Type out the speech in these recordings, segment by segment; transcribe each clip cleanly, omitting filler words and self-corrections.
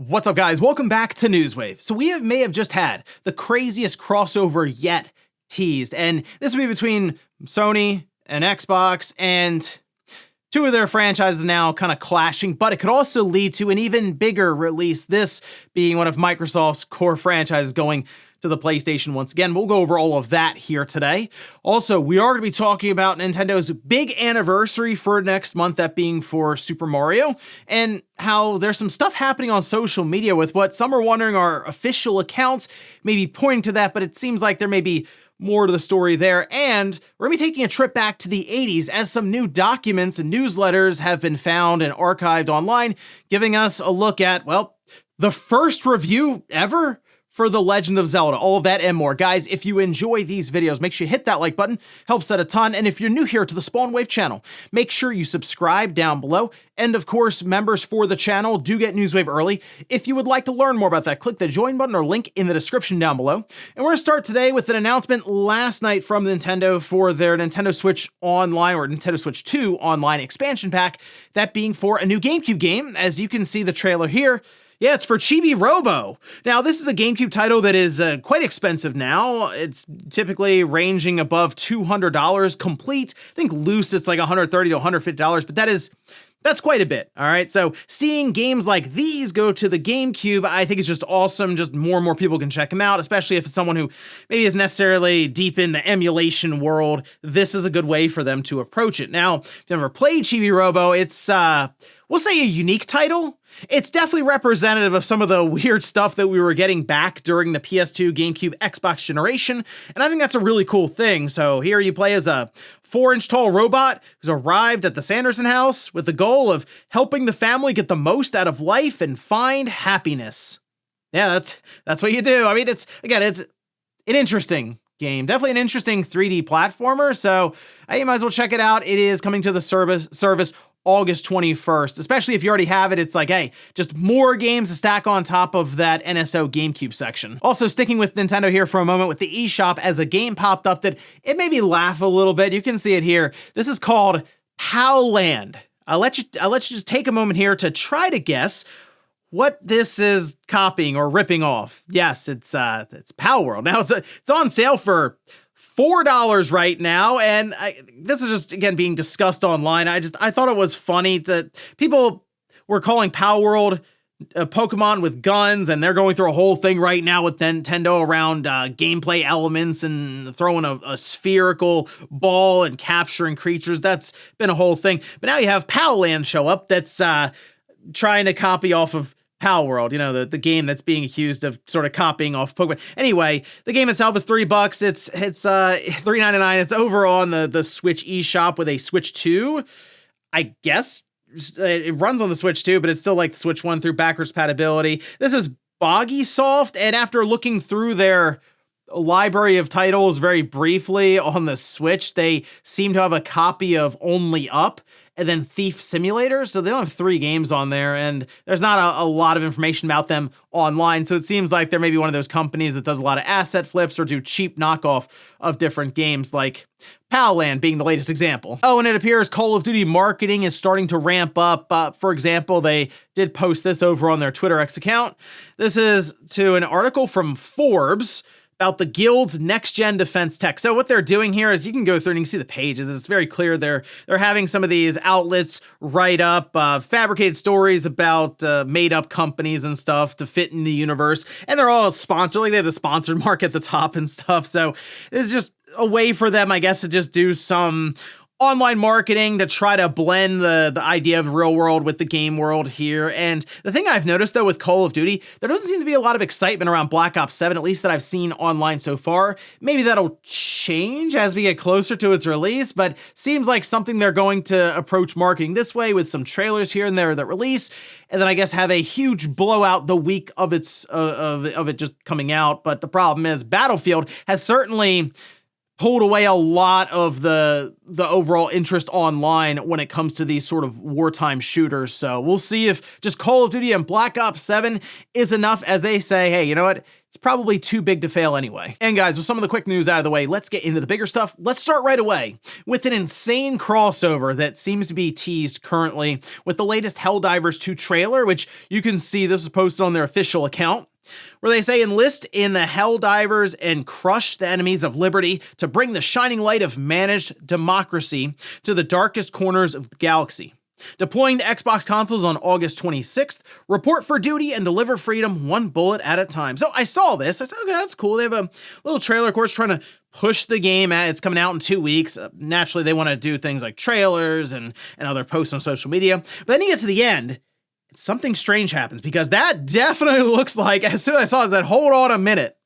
What's up, guys? Welcome back to Newswave. So we may have just had the craziest crossover yet teased, and this will be between Sony and Xbox, and two of their franchises now kind of clashing, but it could also lead to an even bigger release, this being one of Microsoft's core franchises going to the PlayStation once again. We'll go over all of that here today. Also, we are going to be talking about Nintendo's big anniversary for next month, that being for Super Mario, and how there's some stuff happening on social media with what some are wondering are official accounts, maybe pointing to that, but it seems like there may be more to the story there. And we're going to be taking a trip back to the 80s as some new documents and newsletters have been found and archived online, giving us a look at, well, the first review ever for The Legend of Zelda. All of that and more. Guys, if you enjoy these videos, make sure you hit that like button. Helps out a ton. And if you're new here to the Spawn Wave channel, make sure you subscribe down below. And of course, members for the channel do get Newswave early. If you would like to learn more about that, click the join button or link in the description down below. And we're going to start today with an announcement last night from Nintendo for their Nintendo Switch Online, or Nintendo Switch 2 Online expansion pack, that being for a new GameCube game. As you can see the trailer here, yeah, it's for Chibi-Robo. Now, this is a GameCube title that is quite expensive now. It's typically ranging above $200 complete. I think loose, it's like $130 to $150, but that's quite a bit, all right? So seeing games like these go to the GameCube, I think it's just awesome. Just more and more people can check them out, especially if it's someone who maybe isn't necessarily deep in the emulation world. This is a good way for them to approach it. Now, if you've never played Chibi-Robo, it's, we'll say, a unique title. It's definitely representative of some of the weird stuff that we were getting back during the PS2, GameCube, Xbox generation, and I think that's a really cool thing. So here you play as a 4-inch tall robot who's arrived at the Sanderson house with the goal of helping the family get the most out of life and find happiness. Yeah, that's what you do. I mean, it's an interesting game. Definitely an interesting 3D platformer, so you might as well check it out. It is coming to the service August 21st, especially if you already have it. It's like, hey, just more games to stack on top of that NSO GameCube section. Also, sticking with Nintendo here for a moment with the eShop, as a game popped up that it made me laugh a little bit. You can see it here. This is called Palworld. I'll let you just take a moment here to try to guess what this is copying or ripping off. Yes, it's Palworld. Now it's on sale for $4 right now, and this is just, again, being discussed online. I thought it was funny that people were calling Palworld Pokemon with guns, and they're going through a whole thing right now with Nintendo around gameplay elements and throwing a spherical ball and capturing creatures. That's been a whole thing. But now you have Palland show up that's trying to copy off of Palworld, you know, the game that's being accused of sort of copying off Pokemon. Anyway, the game itself is $3. It's $3.99. It's over on the Switch eShop with a Switch 2. I guess it runs on the Switch 2, but it's still like the Switch 1 through backwards compatibility. This is Boggy Soft, and after looking through their library of titles very briefly on the Switch, they seem to have a copy of Only Up and then Thief Simulator. So they only have 3 games on there, and there's not a lot of information about them online. So it seems like they're maybe one of those companies that does a lot of asset flips or do cheap knockoff of different games, like Palland being the latest example. Oh, and it appears Call of Duty marketing is starting to ramp up. For example, they did post this over on their Twitter X account. This is to an article from Forbes about the Guild's next-gen defense tech. So what they're doing here is, you can go through and you can see the pages. It's very clear they're having some of these outlets write up fabricated stories about made-up companies and stuff to fit in the universe, and they're all sponsored. Like, they have the sponsored mark at the top and stuff. So it's just a way for them, I guess, to just do some online marketing to try to blend the idea of real world with the game world here. And the thing I've noticed, though, with Call of Duty, there doesn't seem to be a lot of excitement around Black Ops 7, at least that I've seen online so far. Maybe that'll change as we get closer to its release, but seems like something they're going to approach marketing this way, with some trailers here and there that release, and then I guess have a huge blowout the week of its of it just coming out. But the problem is, Battlefield has certainly pulled away a lot of the overall interest online when it comes to these sort of wartime shooters. So we'll see if just Call of Duty and Black Ops 7 is enough, as they say, hey, you know what? It's probably too big to fail anyway. And guys, with some of the quick news out of the way, let's get into the bigger stuff. Let's start right away with an insane crossover that seems to be teased currently with the latest Helldivers 2 trailer, which you can see this is posted on their official account, where they say enlist in the Helldivers and crush the enemies of liberty to bring the shining light of managed democracy to the darkest corners of the galaxy. Deploying to Xbox consoles on August 26th, report for duty and deliver freedom one bullet at a time. So I saw this, I said, okay, that's cool. They have a little trailer, of course, trying to push the game. It's coming out in 2 weeks. Naturally, they want to do things like trailers and other posts on social media. But then you get to the end, something strange happens, because that definitely looks like, as soon as I saw it, I said, hold on a minute.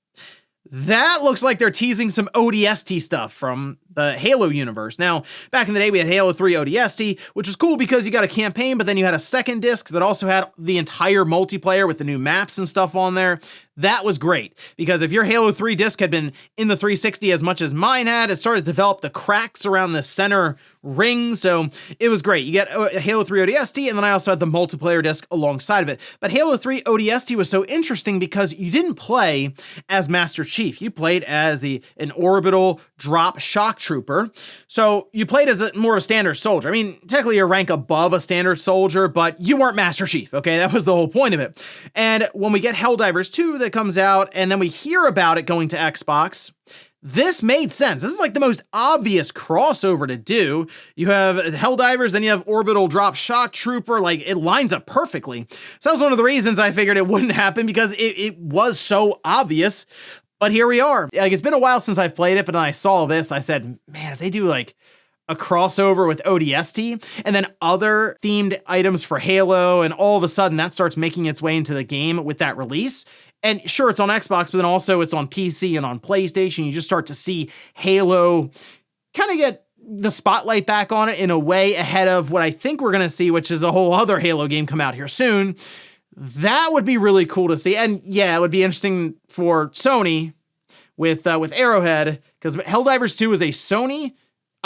That looks like they're teasing some ODST stuff from the Halo universe. Now, back in the day, we had Halo 3 ODST, which was cool because you got a campaign, but then you had a second disc that also had the entire multiplayer with the new maps and stuff on there. That was great, because if your Halo 3 disc had been in the 360 as much as mine had, it started to develop the cracks around the center ring, so it was great. You get Halo 3 ODST, and then I also had the multiplayer disc alongside of it. But Halo 3 ODST was so interesting because you didn't play as Master Chief. You played as an orbital drop shock trooper. So you played as more of a standard soldier. I mean, technically you're rank above a standard soldier, but you weren't Master Chief, okay? That was the whole point of it. And when we get Helldivers 2 that comes out, and then we hear about it going to Xbox, this made sense. This is like the most obvious crossover to do. You have Helldivers, then you have Orbital Drop Shock Trooper. Like, it lines up perfectly. So that was one of the reasons I figured it wouldn't happen, because it was so obvious. But here we are. Like, it's been a while since I've played it, but then I saw this, I said, man, if they do like a crossover with ODST and then other themed items for Halo, and all of a sudden that starts making its way into the game with that release. And sure, it's on Xbox, but then also it's on PC and on PlayStation. You just start to see Halo kind of get the spotlight back on it in a way ahead of what I think we're going to see, which is a whole other Halo game come out here soon. That would be really cool to see. And yeah, it would be interesting for Sony with Arrowhead, because Helldivers 2 is a Sony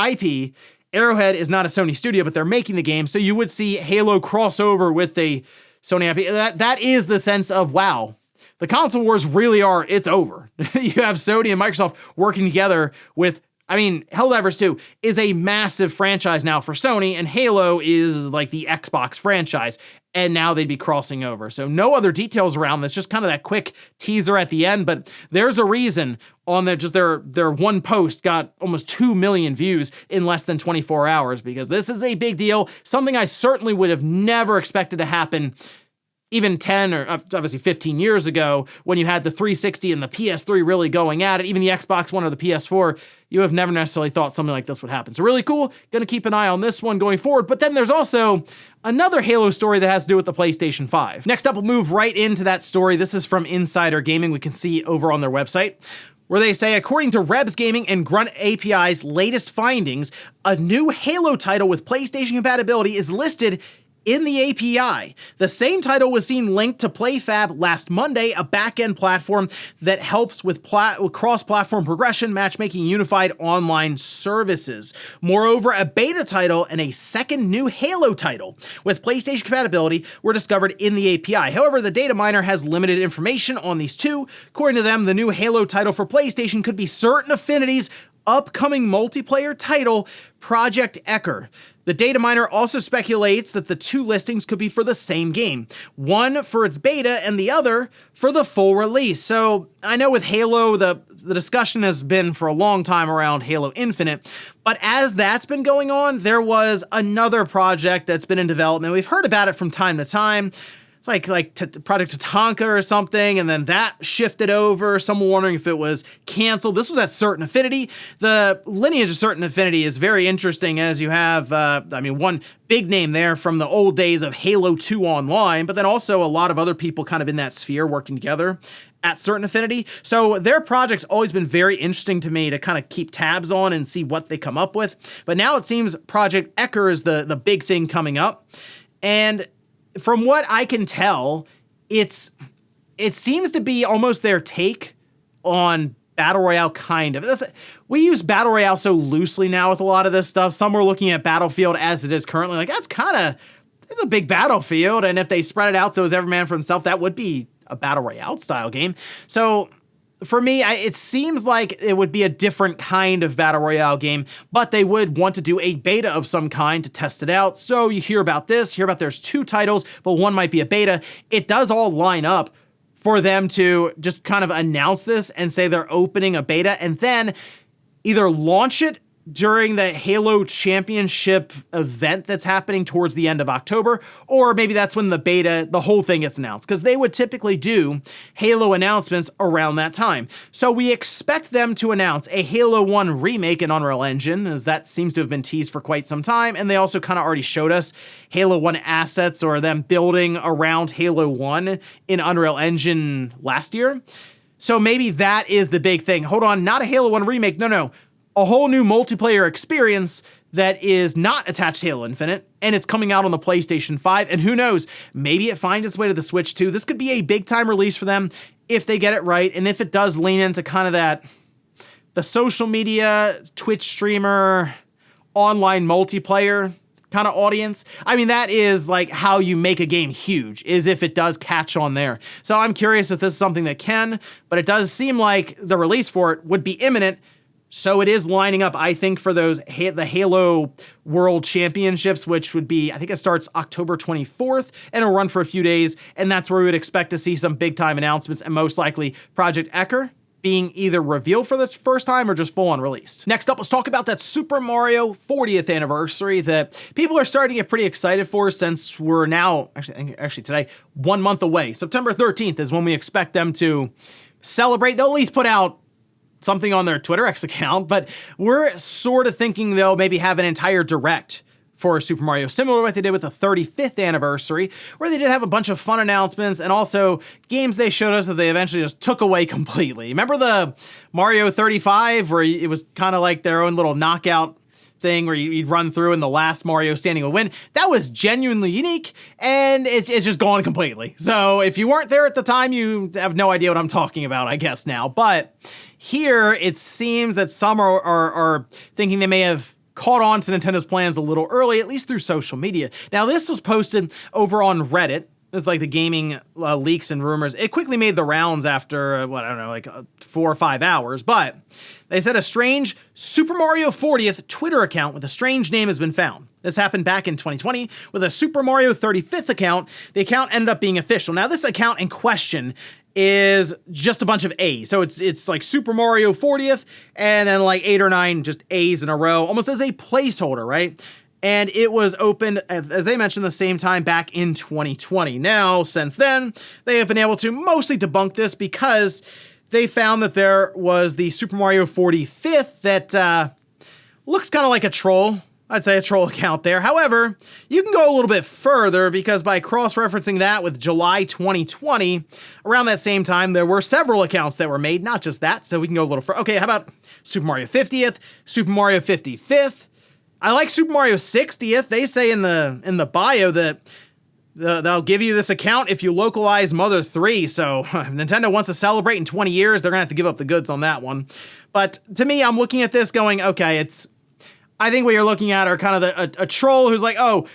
IP. Arrowhead is not a Sony studio, but they're making the game. So you would see Halo crossover with a Sony IP. That is the sense of, wow, the console wars really are, it's over. You have Sony and Microsoft working together with, I mean, Helldivers 2 is a massive franchise now for Sony, and Halo is like the Xbox franchise, and now they'd be crossing over. So no other details around this, just kind of that quick teaser at the end, but there's a reason on their one post got almost 2 million views in less than 24 hours, because this is a big deal, something I certainly would have never expected to happen even 10 or obviously 15 years ago, when you had the 360 and the PS3 really going at it, even the Xbox One or the PS4, you have never necessarily thought something like this would happen. So really cool. Gonna keep an eye on this one going forward. But then there's also another Halo story that has to do with the PlayStation 5. Next up, we'll move right into that story. This is from Insider Gaming. We can see over on their website, where they say, according to Rebs Gaming and Grunt API's latest findings, a new Halo title with PlayStation compatibility is listed in the API. The same title was seen linked to PlayFab last Monday, a back-end platform that helps with cross-platform progression, matchmaking, unified online services. Moreover, a beta title and a second new Halo title with PlayStation compatibility were discovered in the API. However, the data miner has limited information on these two. According to them, the new Halo title for PlayStation could be Certain Affinity's upcoming multiplayer title, Project Ecker. The data miner also speculates that the two listings could be for the same game, one for its beta and the other for the full release. So I know with Halo, the discussion has been for a long time around Halo Infinite, but as that's been going on, there was another project that's been in development. We've heard about it from time to time. It's like Project Tatanka or something, and then that shifted over. Someone wondering if it was canceled. This was at Certain Affinity. The lineage of Certain Affinity is very interesting, as you have, one big name there from the old days of Halo 2 Online, but then also a lot of other people kind of in that sphere working together at Certain Affinity. So their project's always been very interesting to me to kind of keep tabs on and see what they come up with. But now it seems Project Ecker is the big thing coming up. And from what I can tell, it seems to be almost their take on Battle Royale, kind of. We use Battle Royale so loosely now with a lot of this stuff. Some are looking at Battlefield as it is currently. Like, that's kind of, it's a big battlefield. And if they spread it out so it's every man for himself, that would be a Battle Royale style game. So for me, it seems like it would be a different kind of Battle Royale game, but they would want to do a beta of some kind to test it out. So you hear about this, hear about there's 2 titles, but one might be a beta. It does all line up for them to just kind of announce this and say they're opening a beta and then either launch it during the Halo Championship event that's happening towards the end of October, or maybe that's when the beta, the whole thing gets announced, because they would typically do Halo announcements around that time. So we expect them to announce a Halo 1 remake in Unreal Engine, as that seems to have been teased for quite some time, and they also kind of already showed us Halo 1 assets or them building around Halo 1 in Unreal Engine last year. So maybe that is the big thing. Hold on, not a Halo 1 remake, no. A whole new multiplayer experience that is not attached to Halo Infinite, and it's coming out on the PlayStation 5, and who knows, maybe it finds its way to the Switch too. This could be a big-time release for them if they get it right, and if it does lean into kind of that, the social media, Twitch streamer, online multiplayer kind of audience. I mean, that is like how you make a game huge, is if it does catch on there. So I'm curious if this is something that can, but it does seem like the release for it would be imminent. So it is lining up, I think, for those the Halo World Championships, which would be, I think it starts October 24th, and it'll run for a few days, and that's where we would expect to see some big-time announcements, and most likely Project Ecker being either revealed for the first time or just full-on released. Next up, let's talk about that Super Mario 40th anniversary that people are starting to get pretty excited for, since we're now, actually today, 1 month away. September 13th is when we expect them to celebrate. They'll at least put out something on their Twitter X account, but we're sort of thinking they'll maybe have an entire direct for Super Mario, similar to what they did with the 35th anniversary, where they did have a bunch of fun announcements and also games they showed us that they eventually just took away completely. Remember the Mario 35, where it was kind of like their own little knockout thing where you'd run through and the last Mario standing would win? That was genuinely unique, and it's just gone completely. So if you weren't there at the time, you have no idea what I'm talking about, I guess, now. But here, it seems that some are thinking they may have caught on to Nintendo's plans a little early, at least through social media. Now, this was posted over on Reddit. It's like the gaming leaks and rumors. It quickly made the rounds after, 4 or 5 hours, but they said a strange Super Mario 40th Twitter account with a strange name has been found. This happened back in 2020 with a Super Mario 35th account. The account ended up being official. Now, this account in question is just a bunch of A's. So it's like Super Mario 40th and then like 8 or 9 just A's in a row, almost as a placeholder, right? And it was opened, as they mentioned, the same time back in 2020. Now, since then, they have been able to mostly debunk this because they found that there was the Super Mario 45th that looks kind of like a troll. I'd say a troll account there. However, you can go a little bit further because by cross-referencing that with July 2020, around that same time, there were several accounts that were made, not just that, so we can go a little further. Okay, how about Super Mario 50th, Super Mario 55th? I like Super Mario 60th. They say in the bio that they'll give you this account if you localize Mother 3, so if Nintendo wants to celebrate in 20 years, they're gonna have to give up the goods on that one. But to me, I'm looking at this going, okay, I think what you're looking at are kind of a troll who's like, oh,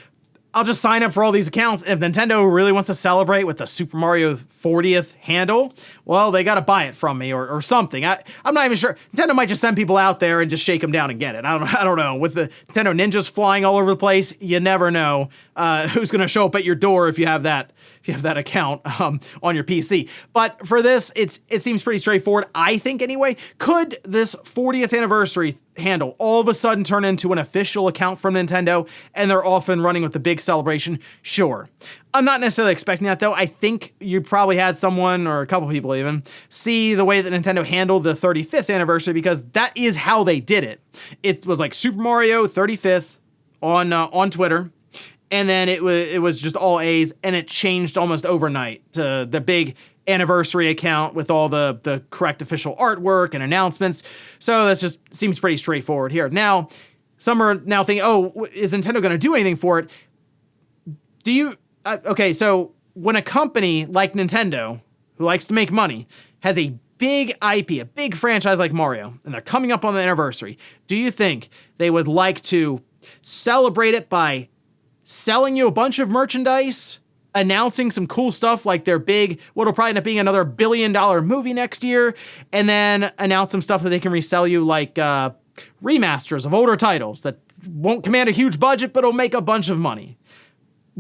I'll just sign up for all these accounts. If Nintendo really wants to celebrate with the Super Mario 40th handle, well, they got to buy it from me or something. I'm not even sure. Nintendo might just send people out there and just shake them down and get it. I don't know. With the Nintendo ninjas flying all over the place, you never know who's going to show up at your door if you have that account on your PC. But for this, it seems pretty straightforward, I think anyway. Could this 40th anniversary handle all of a sudden turn into an official account from Nintendo and they're off and running with the big celebration? Sure. I'm not necessarily expecting that though. I think you probably had someone or a couple people even see the way that Nintendo handled the 35th anniversary because that is how they did it. It was like Super Mario 35th on Twitter. And then it was just all A's, and it changed almost overnight to the big anniversary account with all the correct official artwork and announcements. So that just seems pretty straightforward here. Now, some are now thinking, oh, is Nintendo going to do anything for it? Okay, so when a company like Nintendo, who likes to make money, has a big IP, a big franchise like Mario, and they're coming up on the anniversary, do you think they would like to celebrate it by selling you a bunch of merchandise, announcing some cool stuff like their big, what'll probably end up being another $1 billion movie next year, and then announce some stuff that they can resell you like remasters of older titles that won't command a huge budget, but will make a bunch of money?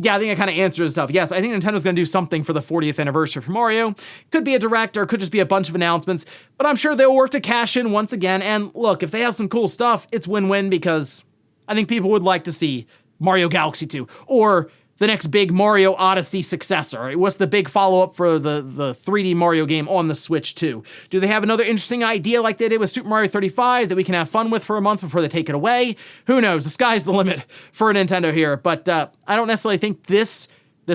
Yeah, I think I kind of answered this stuff. Yes, I think Nintendo's going to do something for the 40th anniversary for Mario. Could be a direct, or could just be a bunch of announcements, but I'm sure they'll work to cash in once again. And look, if they have some cool stuff, it's win-win, because I think people would like to see Mario Galaxy 2, or the next big Mario Odyssey successor. Right? What's the big follow-up for the 3D Mario game on the Switch 2? Do they have another interesting idea like they did with Super Mario 35 that we can have fun with for a month before they take it away? Who knows? The sky's the limit for Nintendo here. But I don't necessarily think this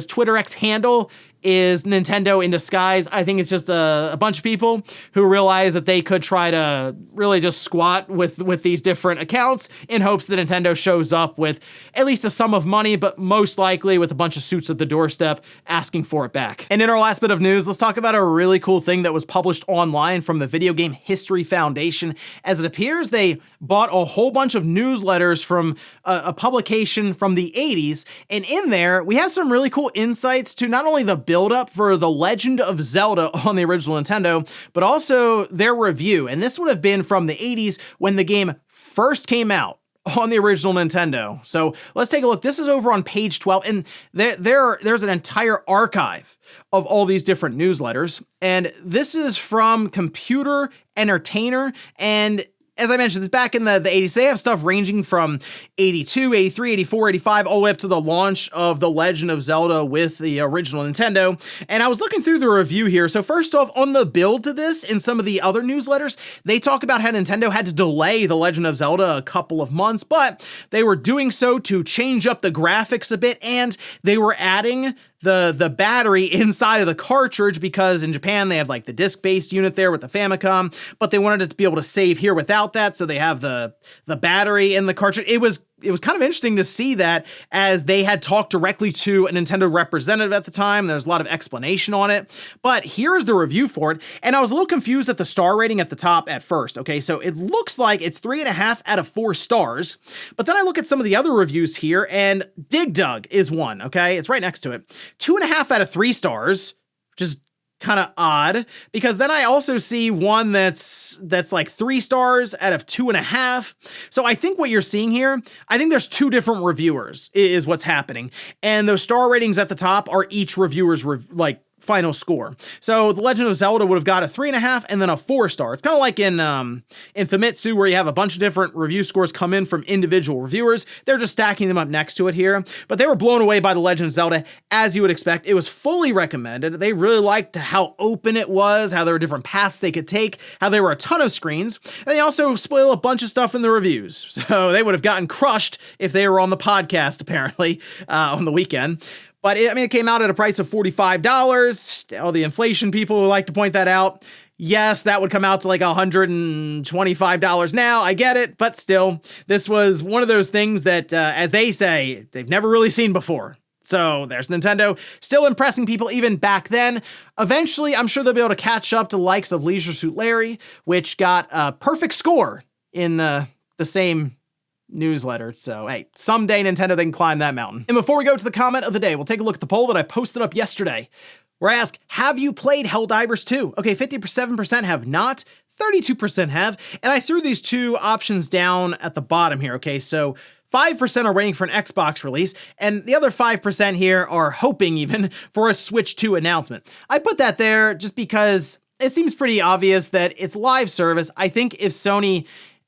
Twitter X handle is Nintendo in disguise. I think it's just a bunch of people who realize that they could try to really just squat with these different accounts in hopes that Nintendo shows up with at least a sum of money, but most likely with a bunch of suits at the doorstep asking for it back. And in our last bit of news, let's talk about a really cool thing that was published online from the Video Game History Foundation. As it appears, they bought a whole bunch of newsletters from a publication from the 80s, and in there, we have some really cool insights to not only the build-up for The Legend of Zelda on the original Nintendo, but also their review. And this would have been from the 80s when the game first came out on the original Nintendo. So let's take a look. This is over on page 12, and there's an entire archive of all these different newsletters. And this is from Computer Entertainer, and as I mentioned, it's back in the 80s. They have stuff ranging from 82, 83, 84, 85, all the way up to the launch of The Legend of Zelda with the original Nintendo. And I was looking through the review here. So first off, on the build to this, in some of the other newsletters, they talk about how Nintendo had to delay The Legend of Zelda a couple of months, but they were doing so to change up the graphics a bit, and they were adding the battery inside of the cartridge, because in Japan they have like the disc-based unit there with the Famicom, but they wanted it to be able to save here without that, so they have the battery in the cartridge. It was kind of interesting to see that, as they had talked directly to a Nintendo representative at the time. There's a lot of explanation on it, but here's the review for it. And I was a little confused at the star rating at the top at first. Okay, so it looks like it's 3.5 out of 4 stars, but then I look at some of the other reviews here, and Dig Dug is one. Okay, it's right next to it. 2.5 out of 3 stars, which is kind of odd, because then I also see one that's like 3 stars out of 2.5. So I think what you're seeing here, I think there's 2 different reviewers is what's happening, and those star ratings at the top are each reviewer's final score. So The Legend of Zelda would have got a 3.5 and then a 4 star. It's kind of like in Famitsu, where you have a bunch of different review scores come in from individual reviewers. They're just stacking them up next to it here. But they were blown away by The Legend of Zelda, as you would expect. It was fully recommended. They really liked how open it was, how there were different paths they could take, how there were a ton of screens. And they also spoil a bunch of stuff in the reviews. So they would have gotten crushed if they were on the podcast, apparently, on the weekend. But it came out at a price of $45. All the inflation people would like to point that out. Yes, that would come out to like $125 now. I get it, but still, this was one of those things that, as they say, they've never really seen before. So there's Nintendo still impressing people even back then. Eventually, I'm sure they'll be able to catch up to the likes of Leisure Suit Larry, which got a perfect score in the same newsletter. So hey, someday Nintendo, they can climb that mountain. And before we go to the comment of the day, we'll take a look at the poll that I posted up yesterday, where I asked, have you played Helldivers 2? Okay, 57% have not, 32% have, and I threw these 2 options down at the bottom here. Okay, so 5% are waiting for an Xbox release, and the other 5% here are hoping even for a Switch 2 announcement. I put that there just because it seems pretty obvious that it's live service. I think if Sony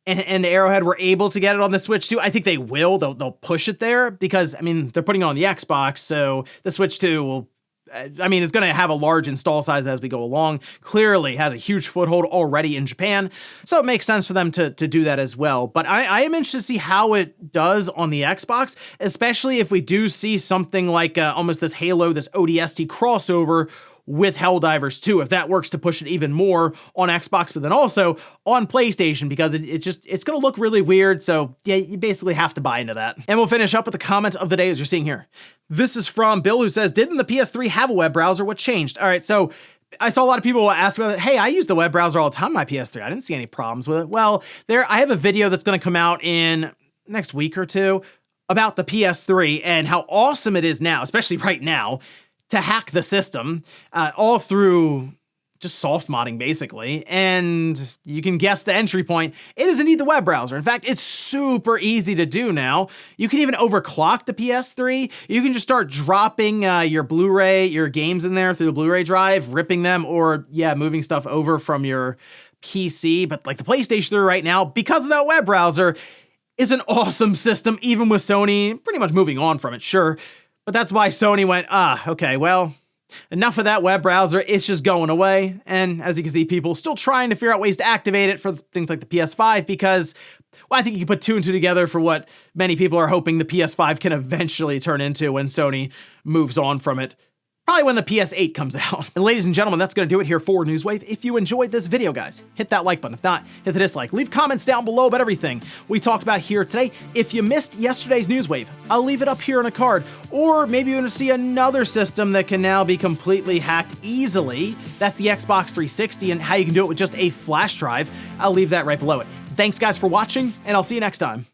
and Arrowhead were able to get it on the Switch 2, I think they will. They'll push it there, because, they're putting it on the Xbox, so the Switch 2 will, it's going to have a large install size as we go along. Clearly has a huge foothold already in Japan, so it makes sense for them to do that as well. But I am interested to see how it does on the Xbox, especially if we do see something like almost this Halo, this ODST crossover with Helldivers 2, if that works to push it even more on Xbox, but then also on PlayStation, because it's going to look really weird. So yeah, you basically have to buy into that. And we'll finish up with the comment of the day, as you're seeing here. This is from Bill, who says, didn't the PS3 have a web browser? What changed? All right, so I saw a lot of people ask about it. Hey, I use the web browser all the time on my PS3. I didn't see any problems with it. Well, I have a video that's going to come out in next week or two about the PS3 and how awesome it is now, especially right now, to hack the system, all through just soft modding, basically. And you can guess the entry point. It is indeed the web browser. In fact, it's super easy to do now. You can even overclock the PS3. You can just start dropping your Blu-ray, your games in there through the Blu-ray drive, ripping them, or moving stuff over from your PC. But like the PlayStation 3 right now, because of that web browser, is an awesome system, even with Sony pretty much moving on from it, sure. But that's why Sony went, okay, well, enough of that web browser, it's just going away. And as you can see, people still trying to figure out ways to activate it for things like the PS5 because, well, I think you can put two and two together for what many people are hoping the PS5 can eventually turn into when Sony moves on from it. Probably when the PS8 comes out. And ladies and gentlemen, that's going to do it here for Newswave. If you enjoyed this video, guys, hit that like button. If not, hit the dislike. Leave comments down below about everything we talked about here today. If you missed yesterday's Newswave, I'll leave it up here on a card. Or maybe you want to see another system that can now be completely hacked easily. That's the Xbox 360 and how you can do it with just a flash drive. I'll leave that right below it. Thanks, guys, for watching, and I'll see you next time.